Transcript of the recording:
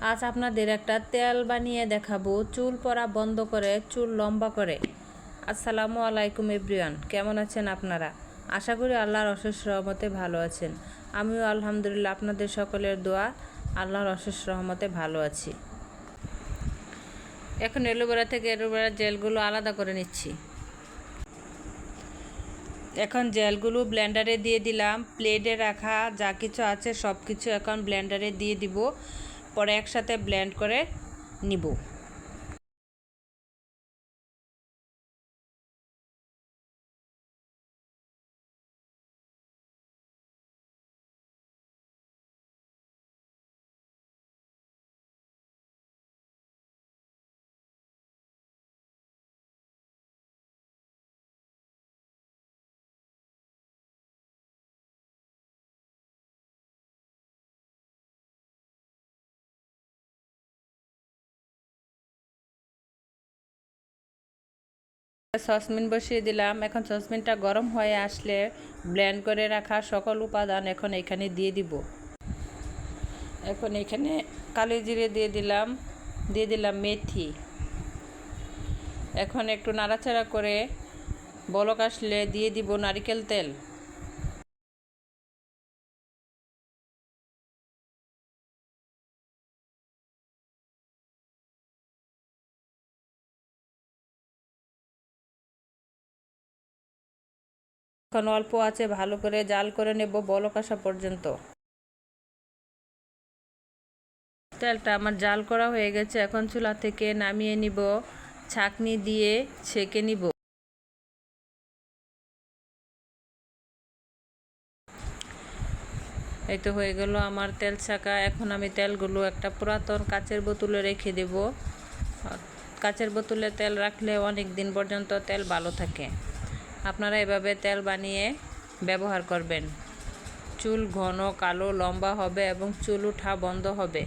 আজ আপনাদের একটা তেল বানিয়ে দেখাবো চুল পড়া বন্ধ করে চুল লম্বা করে। আসসালামু আলাইকুম এভরিওয়ান, কেমন আছেন আপনারা? আশা করি আল্লাহর অশেষ রহমতে ভালো আছেন। আমিও আলহামদুলিল্লাহ আপনাদের সকলের দোয়া আল্লাহর অশেষ রহমতে ভালো আছি। এখন অ্যালোভেরা থেকে অ্যালোভেরার জেলগুলো আলাদা করে নিচ্ছি। এখন জেলগুলো ব্লেন্ডারে দিয়ে দিলাম। প্লেটে রাখা যা কিছু আছে সব কিছু এখন ব্লেন্ডারে দিয়ে দিব, পরে একসাথে ব্লেন্ড করে নিব। সসপ্যান বসিয়ে দিলাম। এখন সসপ্যানটা গরম হয়ে আসলে ব্লেন্ড করে রাখা সকল উপাদান এখন এখানে দিয়ে দিব। এখন এখানে কালো জিরে দিয়ে দিলাম মেথি। এখন একটু নাড়াচাড়া করে বলক আসলে দিয়ে দিব নারকেল তেল। এখন অল্প আছে ভালো করে জাল করে নেব বলক আসা পর্যন্ত। তেলটা আমার জাল করা হয়ে গেছে, এখন চুলা থেকে নামিয়ে নিব, ছাঁকনি দিয়ে ছেঁকে নিব। এই তো হয়ে গেল আমার তেল ছাঁকা। এখন আমি তেলগুলো একটা পুরাতন কাচের বোতলে রেখে দেব। কাচের বোতলে তেল রাখলে অনেক দিন পর্যন্ত তেল ভালো থাকে। আপনারা এভাবে তেল বানিয়ে ব্যবহার করবেন। চুল ঘন কালো লম্বা হবে এবং চুল ওঠা বন্ধ হবে।